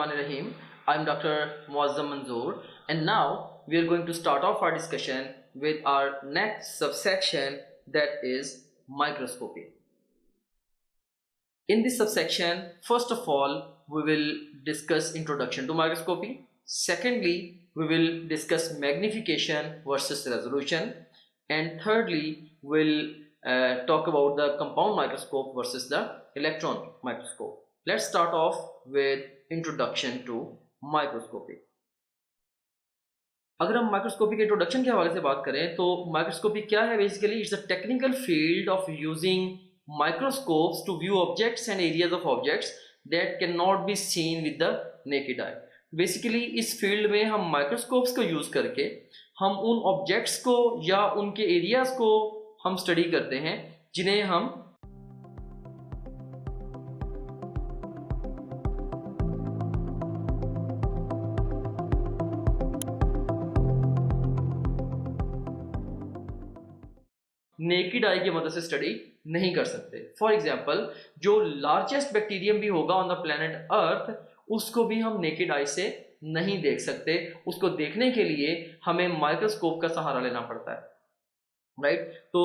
Bismillahirrahmanirrahim. I'm Dr. Muazzam Manzoor, and now we are going to start off our discussion with our next subsection, that is microscopy. In this subsection, first of all, we will discuss introduction to microscopy. Secondly, we will discuss magnification versus resolution, and thirdly, we'll talk about the compound microscope versus the electron microscope. Let's start off with introduction to microscopy. अगर हम microscopy के introduction के हवाले से बात करें तो microscopy क्या है? Basically it's a technical field of using microscopes to view objects and areas of objects that cannot be seen with the naked eye. Basically इस फील्ड में हम माइक्रोस्कोप्स को यूज करके हम उन ऑब्जेक्ट्स को या उनके एरियाज को हम स्टडी करते हैं जिन्हें हम नेकेड आई की मदद से स्टडी नहीं कर सकते. फॉर एग्जाम्पल, जो लार्जेस्ट बैक्टीरियम भी होगा ऑन द प्लेनेट अर्थ, उसको भी हम नेकेड आई से नहीं देख सकते. उसको देखने के लिए हमें माइक्रोस्कोप का सहारा लेना पड़ता है, राइट? तो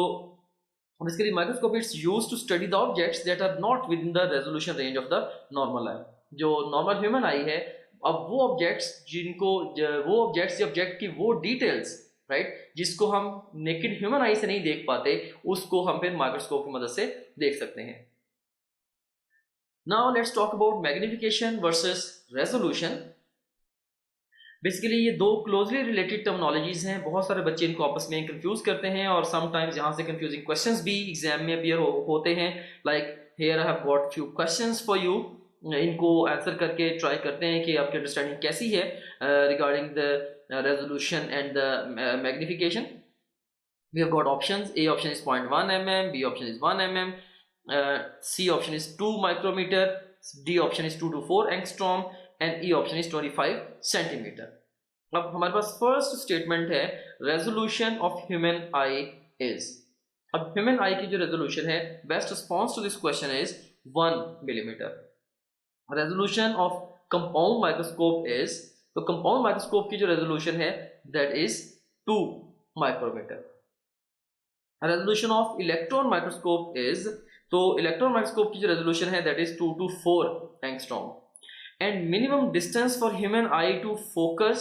basically microscope it's used to study the objects that are not within the resolution range of the normal eye. जो नॉर्मल ह्यूमन आई है, अब वो ऑब्जेक्ट्स ऑब्जेक्ट की वो डिटेल्स, राइट, जिसको हम नेकेड ह्यूमन आई से नहीं देख पाते, उसको हम फिर माइक्रोस्कोप की मदद से देख सकते हैं. Now let's talk about magnification versus resolution. Basically ये दो क्लोजली रिलेटेड टर्मिनोलॉजीज हैं. बहुत सारे बच्चे इनको आपस में कंफ्यूज करते हैं और समटाइम्स यहाँ से कंफ्यूजिंग क्वेश्चंस भी एग्जाम में अपीयर होते हैं. Like here I have got few questions for you. इनको आंसर करके ट्राई करते हैं कि आपकी अंडरस्टैंडिंग कैसी है regarding the resolution and the magnification. We have got options. A option is 0.1 mm, B option is 1 mm, C option is 2 micrometer, D option is 2 to 4 angstrom, and E option is 25 centimeter. अब हमारे पास first statement है, resolution of human eye is. अब human eye की जो resolution है, best response to this question is 1 millimetre. Resolution of compound microscope is, तो compound microscope की जो रेजोल्यूशन है that is 2 micrometre. Resolution of electron microscope is, तो electron microscope की जो रेजोल्यूशन है that is 2 to 4 angstrom. And minimum distance for human eye to focus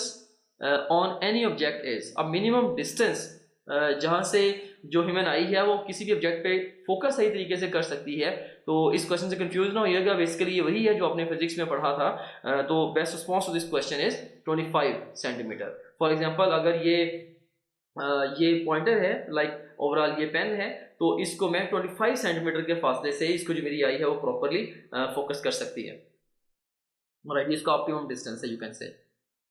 on any object is, अब minimum distance जहां से जो ह्यूमन आई है वो किसी भी ऑब्जेक्ट पे फोकस सही तरीके से कर सकती है. तो इस क्वेश्चन से कंफ्यूज ना होइएगा, बेसिकली ये वही है जो आपने फिजिक्स में पढ़ा था. तो best response to this question is 25 centimetre. For example, अगर ये पॉइंटर है, लाइक ओवरऑल ये पेन है, तो इसको मैं 25 सेंटीमीटर के फासले से इसको जो मेरी आई है वो प्रॉपरली फोकस कर सकती है, राइट? इसका ऑप्टिमम डिस्टेंस है, यू कैन से.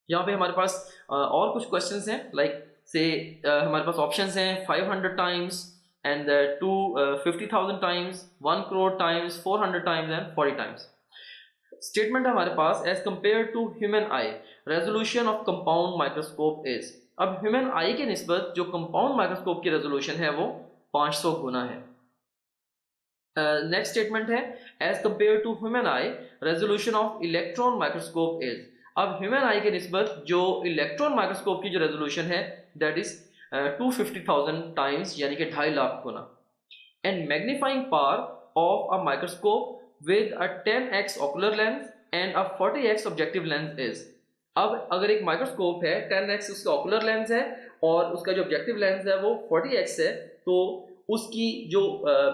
यहाँ पे हमारे पास और कुछ क्वेश्चंस हैं, लाइक से हमारे पास ऑप्शंस हैं 500 times and 50,000 times, 1 crore times, 400 times and 40 times. Statement है हमारे पास, as compare to human eye resolution of compound microscope is. अब ह्यूमन आई के निस्बत जो कंपाउंड माइक्रोस्कोप की रेजोल्यूशन है वो 500 गुना है. नेक्स्ट स्टेटमेंट है, as compare to human eye resolution of electron microscope is. अब ह्यूमन आई के निस्बत जो इलेक्ट्रॉन माइक्रोस्कोप की जो रेजोल्यूशन है दैट इज 250,000 टाइम्स, यानी कि 2.5 लाख गुना. And magnifying power of a microscope with a 10x ocular lens and a 40x objective lens is. अब अगर एक माइक्रोस्कोप है, 10x उसका ऑकुलर लेंस है और उसका जो ऑब्जेक्टिव लेंस है वो 40x है, तो उसकी जो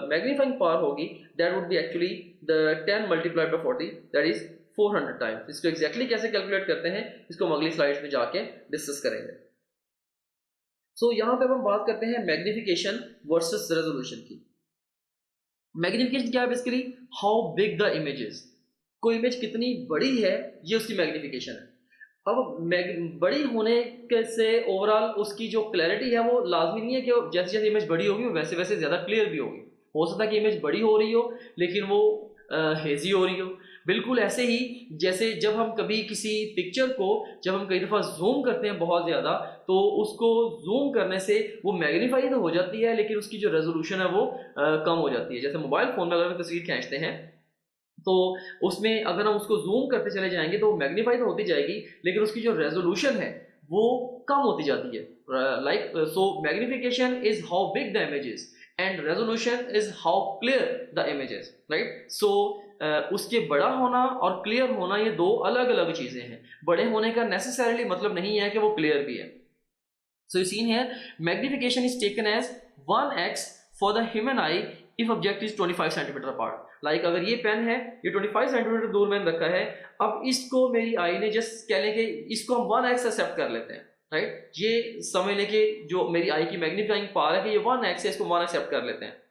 मैग्नीफाइंग पावर होगी that would be actually the 10 multiplied by 40, that is 400 times. इसको एग्जैक्टली कैसे कैलकुलेट करते हैं इसको हम अगली स्लाइड्स में जाके डिस्कस करेंगे. सो यहाँ पे हम बात करते हैं मैग्निफिकेशन वर्सेस रेजोल्यूशन की. मैग्निफिकेशन क्या है? Basically how big the image is. कोई इमेज कितनी बड़ी है ये उसकी मैग्निफिकेशन है. अब बड़ी होने से ओवरऑल उसकी जो क्लैरिटी है वो लाजमी नहीं है कि जैसे जैसे इमेज बड़ी होगी वैसे वैसे ज़्यादा क्लियर भी होगी. हो सकता है कि इमेज बड़ी हो रही हो लेकिन वो हेजी हो रही हो. बिल्कुल ऐसे ही जैसे जब हम कभी किसी पिक्चर को जब हम कई दफ़ा जूम करते हैं बहुत ज़्यादा, तो उसको जूम करने से वो मैग्नीफाई तो हो जाती है लेकिन उसकी जो रेजोल्यूशन है वो कम हो जाती है. जैसे मोबाइल फ़ोन में अगर हम तस्वीर खींचते हैं तो उसमें अगर हम उसको जूम करते चले जाएंगे तो मैग्नीफाई तो होती जाएगी, लेकिन उसकी जो रेजोल्यूशन है वो कम होती जाती है। Like so magnification is how big the image is and resolution is how clear the image is, right. So उसके बड़ा होना और क्लियर होना ये दो अलग अलग चीजें हैं। बड़े होने का नेसेसरली मतलब नहीं है कि वो क्लियर भी है। So you seen here, magnification is taken as 1x for the human eye if object is 25 centimeter apart. Like अगर ये पेन है, ये 25 सेंटीमीटर दूर मैंने रखा है, अब इसको मेरी आई ने जस्ट कह लें कि इसको हम 1x एक्सेप्ट कर लेते हैं, राइट। ये समझ लें कि जो मेरी आई की मैग्नीफाइंग पावर है कि ये 1x है, इसको 1 एक्सेप्ट कर लेते हैं।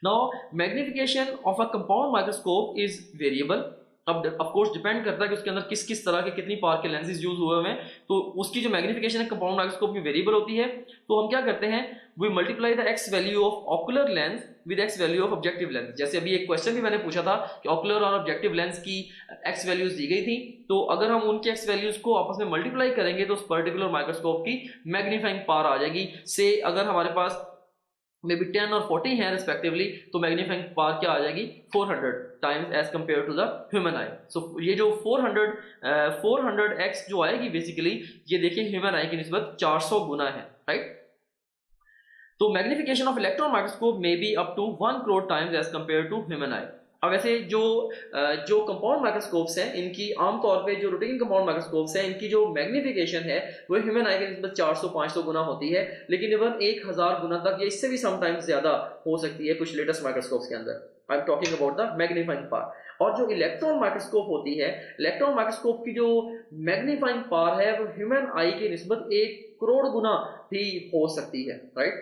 Now magnification of a compound microscope is variable। अब ऑफ कोर्स डिपेंड करता है कि उसके अंदर किस किस तरह के कितनी पावर के लेंसेज यूज हुए हुए हैं, तो उसकी जो मैग्निफिकेशन है कंपाउंड माइक्रोस्कोप में वेरिएबल होती है। तो हम क्या करते हैं, we multiply the X value of ocular lens with X value of objective lens. जैसे अभी एक क्वेश्चन भी मैंने पूछा था कि ऑकुलर और ऑब्जेक्टिव लेंस की एक्स वैल्यूज दी गई थी, तो अगर हम उनके एक्स वैल्यूज को आपस में मल्टीप्लाई करेंगे तो उस पर्टिकुलर माइक्रोस्कोप की मैग्नीफाइंग पावर आ जाएगी। से अगर हमारे पास मे बी 10 और 40 है रिस्पेक्टिवली, तो मैग्नीफाइंग पावर क्या आ जाएगी, 400 times as compare to the human eye. So ये जो 400x जो आएगी बेसिकली, ये देखिए ह्यूमन आई की निस्बत 400 गुना है, राइट। तो magnification of electron microscope may be up to 1 crore times as compare to human eye. अब वैसे जो कंपाउंड माइक्रोस्कोप्स हैं, इनकी आमतौर पे जो रूटीन कंपाउंड माइक्रोस्कोप्स हैं, इनकी जो मैग्निफिकेशन है वो ह्यूमन आई की निस्बत 400-500 गुना होती है, लेकिन इवन 1000 गुना तक या इससे भी समटाइम्स ज्यादा हो सकती है कुछ लेटेस्ट माइक्रोस्कोप्स के अंदर। I am talking about the magnifying power. और जो इलेक्ट्रॉन माइक्रोस्कोप होती है, इलेक्ट्रॉन माइक्रोस्कोप की जो मैग्नीफाइंग पावर है वो ह्यूमन आई की निस्बत 1 करोड़ गुना भी हो सकती है, right.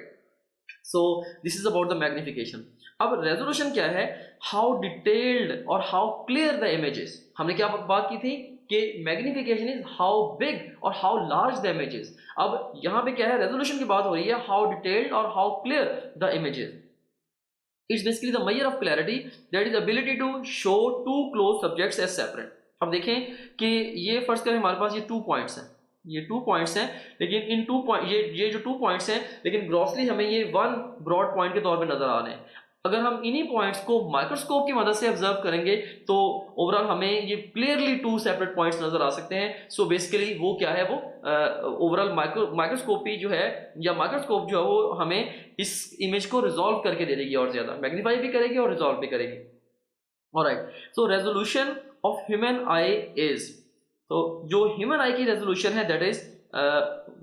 So this is about the magnification. अब रेजोल्यूशन क्या है, हाउ डिटेल्ड और हाउ क्लियर द इमेजेस। हमने क्या बात की थी कि मैग्निफिकेशन इज हाउ बिग और हाउ लार्ज द इमेजेस। अब यहां पे क्या है, रेजोल्यूशन की बात हो रही है, हाउ डिटेल्ड और how clear the images. It's basically the measure of clarity, that is ability to show two close subjects as separate. अब देखें कि ये फर्ज करें हमारे पास ये 2 पॉइंट्स हैं, ये 2 पॉइंट्स हैं, लेकिन इन 2 पॉइंट ये जो 2 पॉइंट्स हैं, लेकिन ग्रॉसली हमें ये 1 ब्रॉड पॉइंट के तौर पे नजर आ रहे हैं। अगर हम इन्हीं पॉइंट्स को माइक्रोस्कोप की मदद से ऑब्जर्व करेंगे तो ओवरऑल हमें ये क्लियरली 2 सेपरेट पॉइंट्स नजर आ सकते हैं। सो बेसिकली वो क्या है, वो ओवरऑल माइक्रोस्कोपी जो है या माइक्रोस्कोप जो है वो हमें इस इमेज को रिजॉल्व करके दे देगी, और ज्यादा मैग्नीफाई भी करेगी और रिजॉल्व भी करेगी। Alright, so resolution of human eye is, तो जो ह्यूमन आई की रेजोल्यूशन है दैट इज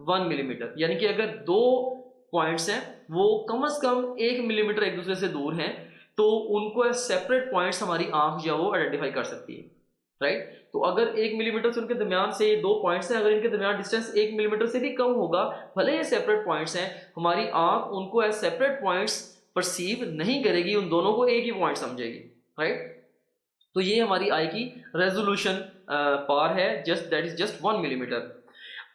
1 मिलीमीटर। यानी कि अगर 2 पॉइंट्स हैं वो कम से कम 1 मिलीमीटर एक दूसरे से दूर हैं, तो उनको सेपरेट पॉइंट्स हमारी आंख जो है वो आइडेंटिफाई कर सकती है, राइट। तो अगर 1 मिलीमीटर से उनके दरमियान से ये 2 पॉइंट्स हैं, अगर इनके दरमियान डिस्टेंस 1 मिलीमीटर से भी कम होगा, भले ये सेपरेट पॉइंट्स हैं, हमारी आंख उनको एज सेपरेट पॉइंट्स परसीव नहीं करेगी, उन दोनों को एक ही पॉइंट समझेगी, राइट। तो ये हमारी आई की रेजोल्यूशन पावर है, just that is just 1 millimetre.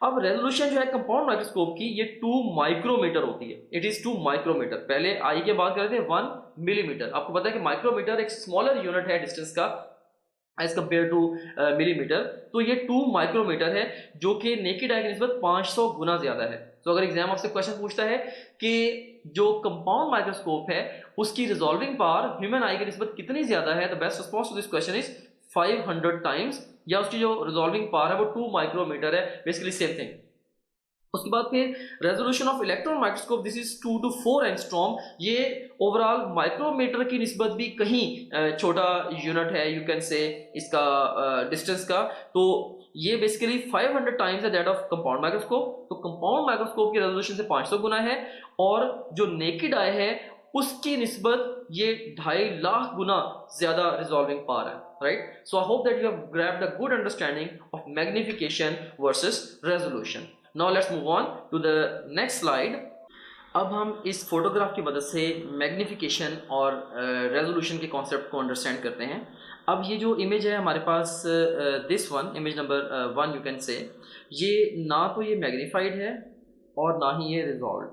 अब रेजोल्यूशन जो है कंपाउंड माइक्रोस्कोप की, ये 2 माइक्रोमीटर होती है। It is 2 micrometre. पहले आई के बात कर रहे थे 1 मिलीमीटर। आपको पता है कि माइक्रोमीटर एक स्मॉलर यूनिट है डिस्टेंस का एज कंपेयर टू मिलीमीटर। तो ये 2 माइक्रोमीटर है, जो कि नेकेड आई की निस्बत 500 गुना ज्यादा है। तो अगर एग्जाम आपसे क्वेश्चन पूछता है कि जो कंपाउंड माइक्रोस्कोप है उसकी रिजॉल्विंग पावर ह्यूमन आई की निस्बत कितनी ज्यादा है, the best response to this question is 500 times, या उसकी जो रिजॉल्विंग पावर है वो 2 माइक्रोमीटर है, बेसिकली सेम थिंग। उसके बाद फिर resolution of electron microscope, this is 2 to 4 angstrom. ये ओवरऑल माइक्रोमीटर की निस्बत भी कहीं छोटा यूनिट है, यू कैन से इसका डिस्टेंस का। तो ये बेसिकली 500 टाइम्स है दैट ऑफ कंपाउंड माइक्रोस्कोप। तो कंपाउंड माइक्रोस्कोप की रेजोल्यूशन से 500 गुना है, और जो नेकेड आई है उसकी निस्बत ये 2.5 लाख गुना ज्यादा रिजॉल्विंग पावर है, right. So I hope that you have grabbed a good understanding of magnification versus resolution. Now let's move on to the next slide. अब हम इस फोटोग्राफ की मदद से मैग्निफिकेशन और रेजोल्यूशन के कॉन्सेप्ट को अंडरस्टैंड करते हैं। अब ये जो इमेज है हमारे पास, this one, image number 1 you can say, ये ना तो ये मैग्नीफाइड है और ना ही ये रिजॉल्व है।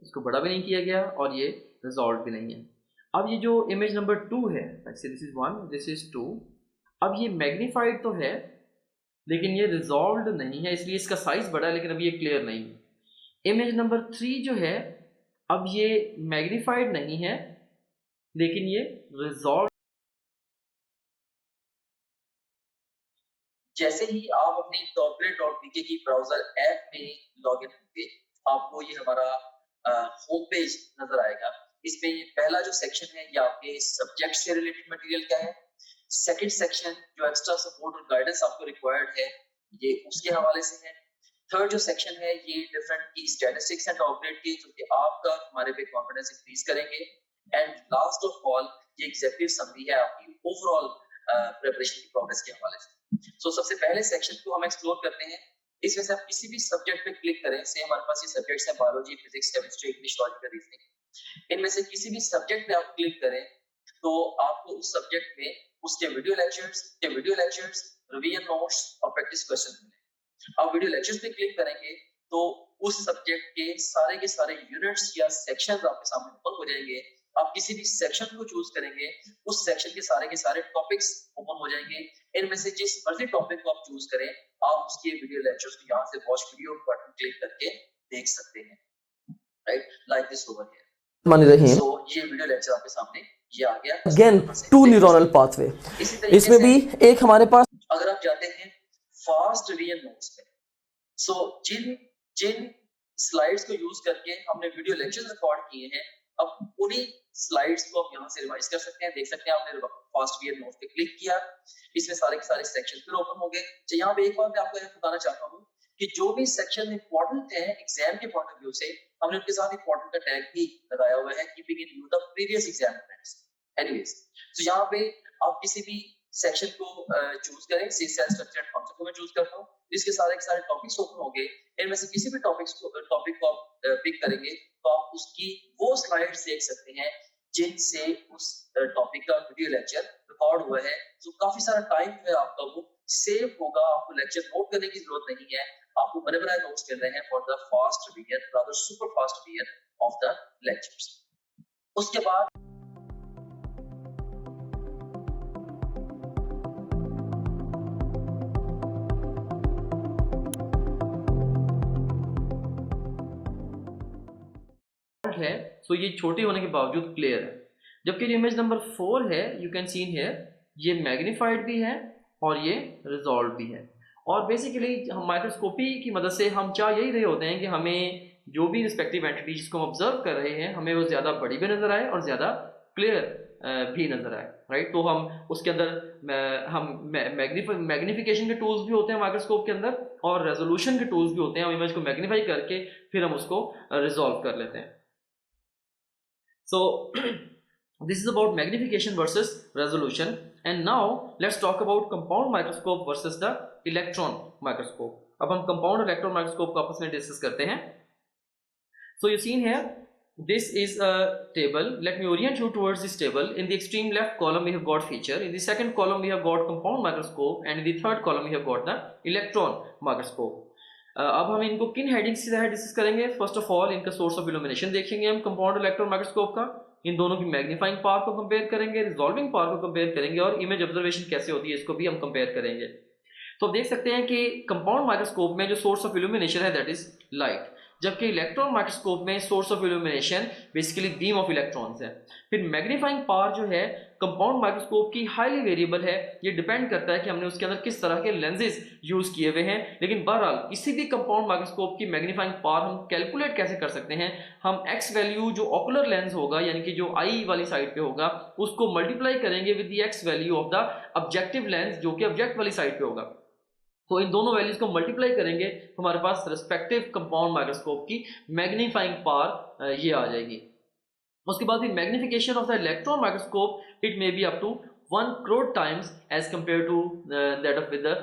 इसको बड़ा भी नहीं किया गया और ये रिजॉल्व भी नहीं है। अब ये जो इमेज नंबर 2 है, दिस इज 1, दिस इज 2। अब ये मैग्नीफाइड तो है लेकिन ये रिजॉल्व्ड नहीं है, इसलिए इसका साइज बड़ा है लेकिन अभी ये क्लियर नहीं है। इमेज नंबर 3 जो है, अब ये मैग्नीफाइड नहीं है लेकिन ये रिजॉल्व जैसे ही आप अपनी topgrade.bk की ब्राउजर ऐप में लॉगिन होंगे, आपको ये हमारा होम पेज नजर आएगा। इसमें ये पहला जो सेक्शन है ये आपके सब्जेक्ट से रिलेटेड मटेरियल का है। सेकंड सेक्शन जो एक्स्ट्रा सपोर्ट और गाइडेंस आपको रिक्वायर्ड है ये उसके हवाले से है। थर्ड जो सेक्शन है ये डिफरेंट की स्टैटिस्टिक्स एंड टॉपग्रेड की, जो कि आपका हमारे पे कॉन्फिडेंस इंक्रीज करेंगे। एंड लास्ट ऑफ ऑल ये एग्जीक्यूटिव समरी है आपकी ओवरऑल प्रिपरेशन की प्रोग्रेस के हवाले से। सो सबसे पहले सेक्शन को हम एक्सप्लोर करते हैं। इसमें से आप किसी भी सब्जेक्ट पे क्लिक करें, से हमारे पास ये सब्जेक्ट्स हैं biology, physics, chemistry, English, logical reasoning. इनमें से किसी भी सब्जेक्ट पे आप क्लिक करें तो आपको उस सब्जेक्ट में उसके वीडियो लेक्चर्स, रिवीजन नोट्स और प्रैक्टिस क्वेश्चन मिले। आप वीडियो लेक्चर्स पे क्लिक करेंगे तो उस सब्जेक्ट के सारे यूनिट्स या सेक्शंस आपके सामने ओपन हो जाएंगे। आप किसी भी सेक्शन को चूज करेंगे, उस सेक्शन के सारे टॉपिक्स ओपन हो जाएंगे। इनमें से जिस मर्जी टॉपिक को आप चूज करें, आप उसके वीडियो लेक्चर्स को यहाँ से वॉच वीडियो बटन क्लिक करके देख सकते हैं, right, like this over here. So ये वीडियो लेक्चर आपके सामने ये आ गया। अगेन टू न्यूरल पाथवे, इसमें भी एक हमारे पास, अगर आप जाते हैं फास्ट रिवीजन नोट्स पे, सो जिन स्लाइड्स को यूज करके हमने वीडियो लेक्चर्स रिकॉर्ड किए हैं, अब उन्हीं स्लाइड्स को आप यहाँ से रिवाइज कर सकते हैं। देख सकते हैं आपने फास्ट रिवीजन नोट्स पे क्लिक किया, इसमें सारे के सारे सेक्शन फिर ओपन हो गए। तो यहाँ पे एक बात मैं आपको बताना चाहता हूँ कि जो भी सेक्शन इंपॉर्टेंट है एग्जाम के पॉइंट ऑफ व्यू से, हमने उनके साथ इंपॉर्टेंट का टैग भी लगाया हुआ है, keeping in view the previous exam friends. Anyways, तो यहाँ पे आप किसी भी सेक्शन को चूज करें। सी सेल स्ट्रक्चर एंड कॉन्सेप्ट को मैं चूज करता हूँ। इसके सारे टॉपिक्स ओपन होंगे। इनमें से किसी भी टॉपिक को आप पिक करेंगे तो आप उसकी वो स्लाइड्स देख सकते हैं जिनसे उस टॉपिक का वीडियो लेक्चर रिकॉर्ड हुआ है। तो काफी सारा टाइम जो है आपका वो सेव होगा। आपको लेक्चर नोट करने की जरूरत नहीं है, आपको बने बनाए नोट्स मिल रहे हैं for the fast revision, rather super fast revision of the lectures. उसके बाद है, सो ये छोटी होने के बावजूद क्लियर है। जबकि जो इमेज नंबर 4 है, यू कैन सीन हियर, ये मैग्नीफाइड भी है और ये रिजॉल्व भी है। और बेसिकली हम माइक्रोस्कोपी की मदद से हम चाह यही रहे होते हैं कि हमें जो भी रिस्पेक्टिव एंटिटी जिसको हम ऑब्जर्व कर रहे हैं, हमें वो ज़्यादा बड़ी भी नज़र आए और ज़्यादा क्लियर भी नज़र आए, राइट। तो हम उसके अंदर हम मैग्नीफिकेशन के टूल्स भी होते हैं माइक्रोस्कोप के अंदर, और रेजोल्यूशन के टूल्स भी होते हैं। हम इमेज को मैग्नीफाई करके फिर हम उसको रिजॉल्व कर लेते हैं। So this is about magnification versus resolution, and now let's talk about compound microscope versus the electron microscope. अब हम compound electron microscope को आपस में डिस्कस करते हैं। So you've seen here, this is a table. Let me orient you towards this table. In the extreme left column we have got feature, in the second column we have got compound microscope, and in the third column we have got the electron microscope. अब हम इनको किन heading से discuss करेंगे? First of all इनका source of illumination देखेंगे हम compound electron microscope का, इन दोनों की मैग्नीफाइंग पावर को कंपेयर करेंगे, रिजॉल्विंग पावर को कंपेयर करेंगे, और इमेज ऑब्जर्वेशन कैसे होती है इसको भी हम कंपेयर करेंगे। तो देख सकते हैं कि कंपाउंड माइक्रोस्कोप में जो सोर्स ऑफ इल्यूमिनेशन है दैट इज लाइट, जबकि इलेक्ट्रॉन माइक्रोस्कोप में source of illumination basically beam of electrons है। फिर मैग्नीफाइंग पावर जो है कंपाउंड माइक्रोस्कोप की हाईली वेरिएबल है, ये डिपेंड करता है कि हमने उसके अंदर किस तरह के लेंसेज यूज किए हुए हैं। लेकिन बहरहाल किसी भी कंपाउंड माइक्रोस्कोप की मैग्नीफाइंग पावर हम कैलकुलेट कैसे कर सकते हैं? हम एक्स वैल्यू जो ऑकुलर लेंस होगा, यानी कि जो आई वाली साइड पे होगा, उसको मल्टीप्लाई करेंगे with the X value of the objective lens जो कि ऑब्जेक्ट वाली साइड पे होगा। तो इन दोनों वैल्यूज को मल्टीप्लाई करेंगे तो हमारे पास रिस्पेक्टिव कंपाउंड माइक्रोस्कोप की मैग्नीफाइंग पावर ये आ जाएगी। उसके बाद magnification of the electron microscope it may be up to 1 crore times as compared to that of with the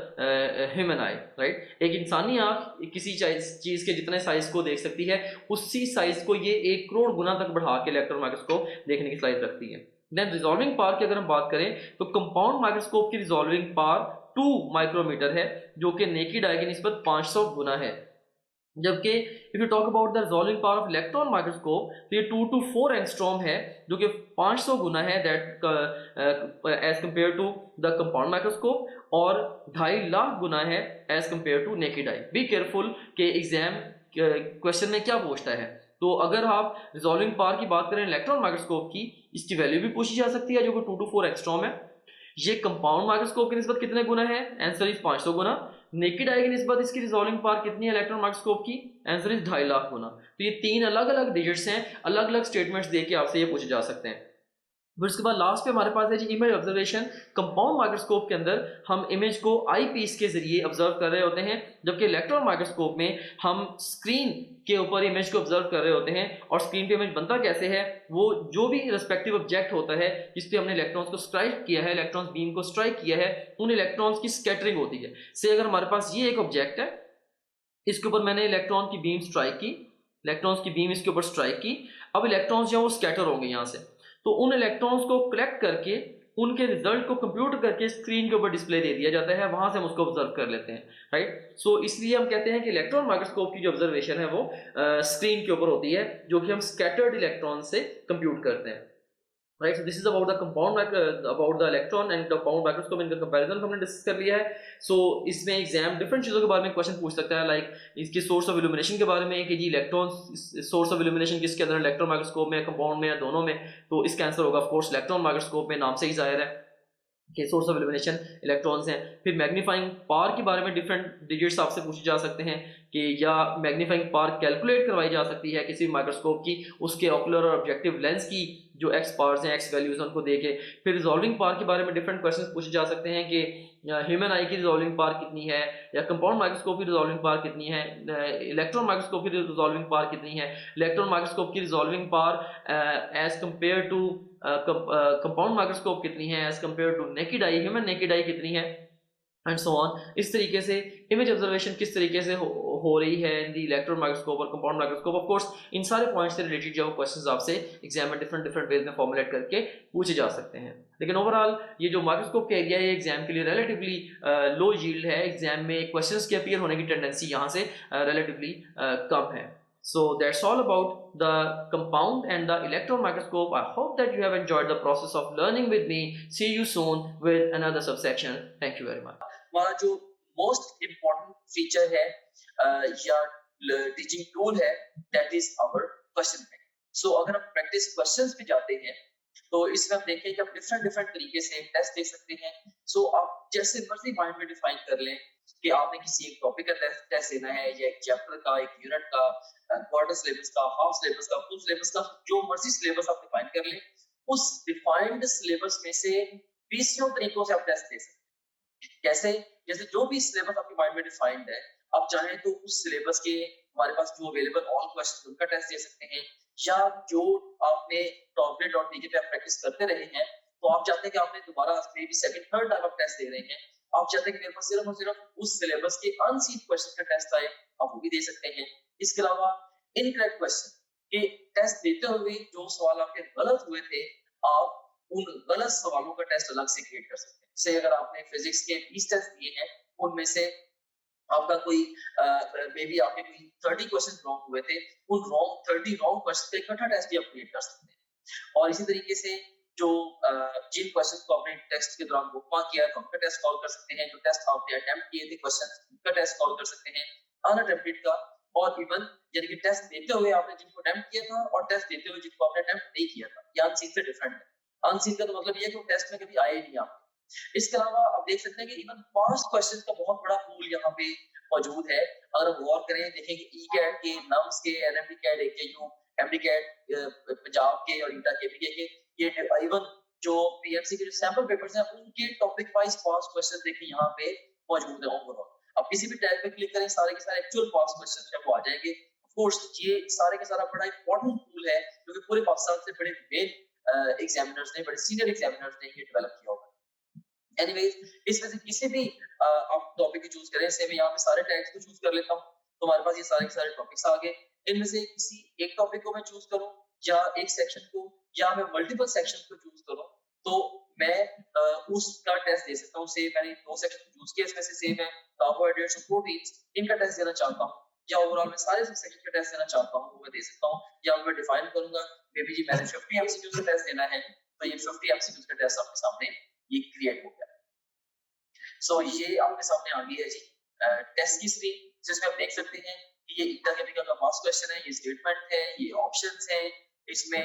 human eye, right? एक इंसानी आँख किसी चीज़ के जितने साइज को देख सकती है, उसी साइज को ये 1 करोड़ गुना तक बढ़ा के इलेक्ट्रॉन माइक्रोस्कोप देखने की साइज रखती है। देन रिजॉल्विंग पावर की अगर हम बात करें तो कंपाउंड माइक्रोस्कोप की रिजॉल्विंग पावर 2 माइक्रोमीटर है, जो कि नेकेड आई की निस्बत 500 गुना है। जबकि if you talk about the resolving power of electron microscope तो ये 2 to 4 एंगस्ट्रॉम है, जो कि 500 गुना है that as compare to the compound microscope, और 2.5 लाख गुना है as compare to naked eye. Be careful के एग्जाम क्वेश्चन में क्या पूछता है। तो अगर आप रिजॉल्विंग पावर की बात करें इलेक्ट्रॉन माइक्रोस्कोप की, इसकी वैल्यू भी पूछी जा सकती है जो कि 2 to 4 एंगस्ट्रॉम है, ये कंपाउंड माइक्रोस्कोप की निस्बत कितने गुना है? Answer is 500 Guna. Naked eye की निस्बत इसकी रिजॉल्विंग पावर कितनी है इलेक्ट्रॉन माइक्रोस्कोप की? आंसर इज 2.5 लाख गुना। तो ये तीन अलग अलग डिजिट्स हैं, अलग अलग स्टेटमेंट्स देके आपसे ये पूछे जा सकते हैं। फिर उसके बाद लास्ट पे हमारे पास है जी इमेज ऑब्जर्वेशन। कंपाउंड माइक्रोस्कोप के अंदर हम इमेज को आई पीस के जरिए ऑब्जर्व कर रहे होते हैं, जबकि इलेक्ट्रॉन माइक्रोस्कोप में हम स्क्रीन के ऊपर इमेज को ऑब्जर्व कर रहे होते हैं। और स्क्रीन पे इमेज बनता कैसे है? वो जो भी रिस्पेक्टिव ऑब्जेक्ट होता है जिस पे हमने इलेक्ट्रॉन्स को स्ट्राइक किया है, इलेक्ट्रॉन्स बीम को स्ट्राइक किया है, उन इलेक्ट्रॉन्स की स्कैटरिंग होती है। से अगर हमारे पास ये एक ऑब्जेक्ट है, इसके ऊपर मैंने इलेक्ट्रॉन की बीम स्ट्राइक की, इलेक्ट्रॉन्स की बीम इसके ऊपर स्ट्राइक की, अब इलेक्ट्रॉन्स जो है वो स्कैटर होंगे यहाँ से। तो उन इलेक्ट्रॉन्स को कलेक्ट करके उनके रिजल्ट को कंप्यूट करके स्क्रीन के ऊपर डिस्प्ले दे दिया जाता है, वहां से हम उसको ऑब्जर्व कर लेते हैं, राइट। सो इसलिए हम कहते हैं कि इलेक्ट्रॉन माइक्रोस्कोप की जो ऑब्जर्वेशन है वो स्क्रीन के ऊपर होती है, जो कि हम स्कैटर्ड इलेक्ट्रॉन से कंप्यूट करते हैं, right. So this is about the compound about the electron and compound microscope in comparison हमने डिस्कस कर लिया है। सो इसमें एग्जाम डिफरेंट चीज़ों के बारे में क्वेश्चन पूछ सकता है, लाइक इसके सोर्स ऑफ इल्यूमिनेशन के बारे में कि जी इलेक्ट्रॉन सोर्स ऑफ इल्यूमिनेशन किसके अंदर, इलेक्ट्रॉन माइक्रोस्कोप में, कंपाउंड में या दोनों में। तो इसका आंसर होगा ऑफ कोर्स इलेक्ट्रॉन माइक्रोस्कोप में, नाम से ही जाहिर है कि सोर्स ऑफ इल्यूमिनेशन इलेक्ट्रॉन्स हैं। फिर मैग्नीफाइंग पावर के बारे में डिफरेंट डिजिट्स आपसे पूछे जा सकते हैं कि या मैग्नीफाइंग पावर कैलकुलेट करवाई जा सकती है किसी माइक्रोस्कोप की, उसके ऑकुलर और ऑब्जेक्टिव लेंस की जो एक्स पावर्स हैं, एक्स वैल्यूज उनको देके। फिर रिजॉल्विंग पावर के बारे में डिफरेंट क्वेश्चंस पूछे जा सकते हैं कि ह्यूमन आई की रिजॉल्विंग पावर कितनी है, या कंपाउंड माइक्रोस्कोप की रिजॉल्विंग पावर कितनी है, इलेक्ट्रॉन माइक्रोस्कोप की रिजॉल्विंग पावर कितनी है, इलेक्ट्रॉन माइक्रोस्कोप की resolving power as compare to compound microscope कितनी है, as compare to naked eye, human naked eye कितनी है, एंड सो ऑन। इस तरीके से इमेज ऑब्जर्वेशन किस तरीके से हो रही है इन दी इलेक्ट्रॉन माइक्रोस्कोप और compound microscope. Of course in सारे पॉइंट्स से रिलेटेड जो क्वेश्चंस आपसे एग्जाम में डिफरेंट डिफरेंट वेज में फॉर्मुलेट करके पूछे जा सकते हैं। लेकिन ओवरऑल ये जो माइक्रोस्कोप का एरिया है एग्जाम के लिए रिलेटिवली लो यील्ड है, एग्जाम में क्वेश्चंस के अपीयर होने की टेंडेंसी यहाँ से रिलेटिवली कम है। So that's all about the compound and the electron microscope. I hope that you have enjoyed the process of learning with me. See you soon with another subsection. Thank you very much. हमारा जो most important feature है या teaching tool है, that is our question bank. So अगर हम practice questions पे जाते हैं तो इसमें हम देखें कि आप डिफरेंट डिफरेंट तरीके से टेस्ट दे सकते हैं। सो आप जैसे मर्जी माइंड में डिफाइन कर लें कि आपने किसी एक टॉपिक का टेस्ट देना है, या एक चैप्टर का, एक यूनिट का, क्वार्टर सिलेबस का, हाफ सिलेबस का, फुल सिलेबस का, जो मर्जी सिलेबस आप डिफाइन कर लें, उस डिफाइंड सिलेबस में से 20 तरीकों से आप टेस्ट दे सकते हैं। कैसे? जैसे जो भी सिलेबस आपके माइंड में डिफाइंड है, आप चाहें तो उस सिलेबस के हमारे पास जो अवेलेबल ऑल क्वेश्चन उनका टेस्ट दे सकते हैं, या जो आपने टॉपलेट.टीके पे आप प्रैक्टिस करते रहे हैं, तो आप चाहते हैं कि आपने दोबारा may be second third time आप टेस्ट दे रहे हैं, आप चाहते हैं कि मेरे पास सिर्फ और सिर्फ उस सिलेबस के अनसीन क्वेश्चन का टेस्ट आए, आप वो भी दे सकते हैं। इसके अलावा इनकरेक्ट क्वेश्चन के टेस्ट देते हुए जो सवाल आपके गलत हुए थे, आप उन गलत सवालों का टेस्ट अलग से क्रिएट कर सकते हैं। से अगर आपने फिजिक्स के 20 टेस्ट दिए हैं, उनमें से आपका कोई मे बी आपके कोई 30 क्वेश्चन रॉन्ग हुए थे, उन 30 रॉन्ग क्वेश्चन का इकट्ठा टेस्ट भी आप क्रिएट कर सकते हैं। और इसी तरीके से जो जिन क्वेश्चन को आपने टेस्ट के दौरान बुकमार्क किया है, तो उनका टेस्ट कॉल कर सकते हैं। जो टेस्ट आपने अटेम्प्ट किए थे क्वेश्चन, उनका टेस्ट कॉल कर सकते हैं, अनअटेम्प्टेड का, और इवन यानी कि टेस्ट देते हुए आपने जिनको अटेम्प्ट किया था और टेस्ट देते हुए जिनको आपने अटेम्प्ट नहीं किया था, ये अनसीन से डिफरेंट है। अनसीन का तो मतलब ये है कि वो टेस्ट में कभी आए नहीं आपके। इसके अलावा आप देख सकते हैं कि इवन पास्ट क्वेश्चन का बहुत बड़ा पूल यहाँ पे मौजूद है। अगर हम गौर करें, देखें कि ई कैट के, नम्स के, NMD CAT, AKU, MD CAT Punjab के और ईटा केपीके के, ये इवन जो पीएमसी के जो सैंपल पेपर्स हैं, उनके टॉपिक वाइज पास्ट क्वेश्चन देखें यहाँ पे मौजूद है ओवरऑल। अब किसी भी टैब पे क्लिक करें, सारे के सारे एक्चुअल पास्ट क्वेश्चन है वो आ जाएंगे। ऑफ कोर्स ये सारे के सारा बड़ा इंपॉर्टेंट टूल है, क्योंकि पूरे पाकिस्तान से बड़े मेन एग्जामिनर्स ने, बड़े सीनियर एग्जामिनर्स ने ये डेवलप किया होगा। एनीवेज, इसमें से किसी भी आप टॉपिक को चूज करें, से मैं यहाँ पे सारे टैग्स को चूज कर लेता हूँ, तो हमारे पास ये सारे के सारे टॉपिक्स आ गए। इनमें से किसी एक टॉपिक को मैं चूज करूँ, या एक सेक्शन को, या मैं मल्टीपल सेक्शन को चूज करूँ, तो मैं उसका टेस्ट दे सकता हूँ। से मैंने 2 सेक्शन चूज किए, इसमें से सेम है कार्बोहाइड्रेट्स और प्रोटीन्स, इनका टेस्ट देना चाहता हूँ, या ओवरऑल मैं सारे सेक्शन का टेस्ट देना चाहता हूँ, वो मैं दे सकता हूँ। या मैं डिफाइन करूंगा, मे बी जी मैंने 50 एमसीक्यू का टेस्ट देना है, तो ये 50 एमसीक्यू का टेस्ट आपके सामने ये क्रिएट हो गया। सो ये आपके सामने आ गई है जी टेस्ट की स्क्रीन, जिसमें आप देख सकते हैं कि ये ईटा केमिकल का फर्स्ट क्वेश्चन है, ये स्टेटमेंट है, ये ऑप्शंस हैं, इसमें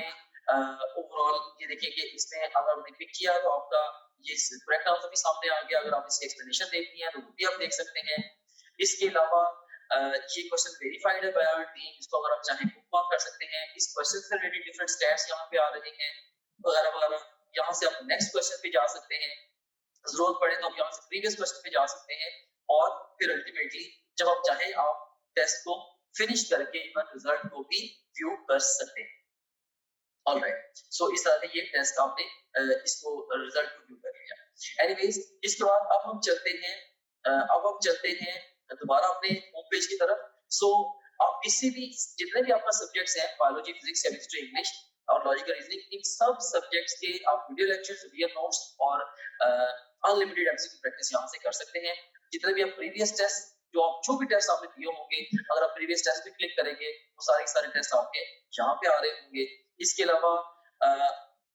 ओवरऑल ये देखिए कि इसमें अगर आपने पिक किया तो आपका ये करेक्ट आंसर भी सामने आ गया। अगर आप इसकी एक्सप्लेनेशन देखनी है तो वो भी आप देख सकते हैं। इसके अलावा ये क्वेश्चन वेरीफाइड है बाय आवर टीम, इसको अगर आप चाहें बुक मार्क कर सकते हैं। इस क्वेश्चन से रिलेटेड डिफरेंट स्टैट्स यहाँ पे आ रहे हैं वगैरह वगैरह। यहाँ से आप नेक्स्ट क्वेश्चन पे जा सकते हैं, जरूरत पड़े तो आप यहाँ से प्रीवियस क्वेश्चन पे जा सकते हैं और फिर अल्टीमेटली जब आप चाहें आप टेस्ट को फिनिश करके इवन रिजल्ट को भी व्यू कर सकते हैं। ऑलराइट, सो इस तरह से ये टेस्ट आपने इसको रिजल्ट को व्यू कर लिया। एनीवेज, इसके बाद अब हम चलते हैं दोबारा अपने होम पेज की तरफ। सो आप किसी भी जितने भी आपका सब्जेक्ट्स हैं, बायोलॉजी, फिजिक्स, केमिस्ट्री, इंग्लिश और लॉजिकल रीजनिंग, इन सब सब्जेक्ट्स के आप वीडियो लेक्चर्स, वीडियो नोट्स और अनलिमिटेड एमसीक्यू प्रैक्टिस यहाँ से कर सकते हैं। जितने भी आप प्रीवियस टेस्ट जो भी टेस्ट आपने दिए होंगे, अगर आप प्रीवियस टेस्ट पे क्लिक करेंगे वो सारे टेस्ट आपके यहाँ पे आ रहे होंगे। इसके अलावा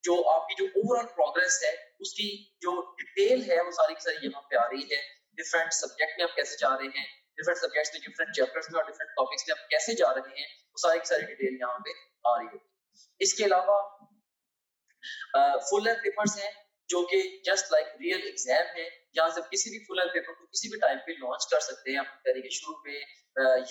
जो आपकी जो ओवरऑल प्रोग्रेस है उसकी जो डिटेल है वो सारी की सारी यहाँ पे आ रही है। डिफरेंट सब्जेक्ट में आप कैसे जा रहे हैं, डिफरेंट सब्जेक्ट्स में, डिफरेंट चैप्टर्स में और डिफरेंट टॉपिक्स में आप कैसे जा रहे हैं, वो सारी की सारी डिटेल यहाँ पे आ रही है। इसके अलावा फुल लेंथ पेपर्स हैं जो कि जस्ट लाइक रियल एग्जाम है। यहाँ से किसी भी फुल लेंथ पेपर को किसी भी टाइम पे लॉन्च कर सकते हैं, अपनी तरीके शुरू पे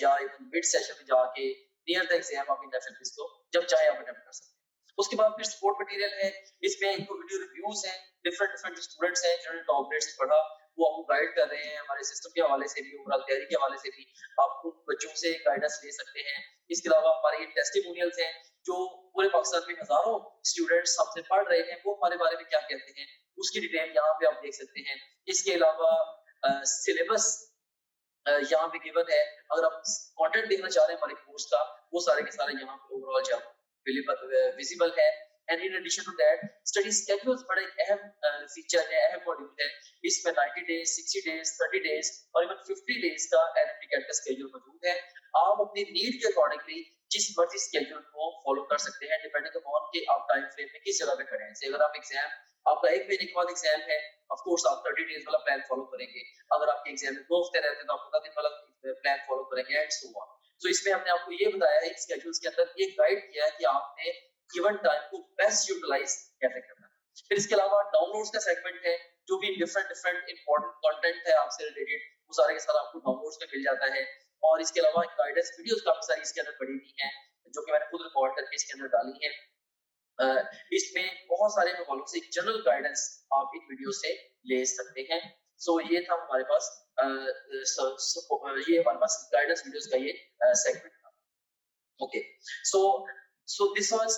या इवन मिड सेशन में जाके नियर द एग्जाम आप इन एफएलपीस को जब चाहे आप अटेम्प्ट कर सकते हैं। उसके बाद फिर सपोर्ट मटेरियल है, इसमें इनको वीडियो रिव्यूज हैं, डिफरेंट स्टूडेंट्स हैं जिन्होंने टॉप ग्रेड से पढ़ा वो आपको गाइड कर रहे हैं। हमारे सिस्टम के हवाले से भी, ओवरऑल तैयारी के हवाले से भी आप उन बच्चों से गाइडेंस ले सकते हैं। इसके अलावा हमारे ये टेस्टिमोनियल्स हैं जो पूरे पाकिस्तान में हजारों स्टूडेंट्स हमसे पढ़ रहे हैं, वो हमारे बारे में क्या कहते हैं उसकी डिटेल यहाँ पे आप देख सकते हैं। इसके अलावा सिलेबस यहाँ पे गिवन है, अगर आप कंटेंट देखना चाह रहे हैं हमारे कोर्स का वो सारे के सारे यहाँ पे ओवरऑल जो विजिबल है। And in addition to that study schedules बड़ा एक अहम फीचर है, अहम मॉड्यूल है। इसमें 90 डेज, 60 डेज, 30 डेज और इवन 50 डेज का एनएमटी का स्केड्यूल मौजूद है। आप अपनी नीड के अकॉर्डिंगली जिस मर्जी स्केड्यूल को फॉलो कर सकते हैं डिपेंडिंग अपॉन कि आप टाइम फ्रेम में किस जगह पे खड़े हैं। अगर आप एग्जाम आपका एक महीने के बाद एग्जाम है, ऑफ कोर्स आप 30 डेज वाला प्लान फॉलो करेंगे। अगर आपके एग्जाम में 2 हफ्ते रहते हैं तो आप 15 दिन वाला प्लान फॉलो करेंगे एंड सो ऑन। सो इसमें हमने आपको ये बताया है स्केड्यूल्स के अंदर ये गाइड किया है कि आपने गिवन टाइम को बेस्ट यूटिलाइज कैसे करना है। फिर इसके अलावा डाउनलोड्स का सेगमेंट है, जो भी डिफरेंट इंपॉर्टेंट कंटेंट है आपसे रिलेटेड वो सारे के सारे आपको डाउनलोड्स में मिल जाता है। और इसके अलावा गाइडेंस वीडियोस काफी सारी इसके अंदर पड़ी हुई हैं जो कि मैंने खुद रिकॉर्ड करके इसके अंदर डाली है। इसमें बहुत सारे हवालों से जनरल गाइडेंस आप इन वीडियो से ले सकते हैं। सो ये था हमारे पास ये हमारे पास गाइडेंस वीडियोस का ये सेगमेंट था। Okay, so this was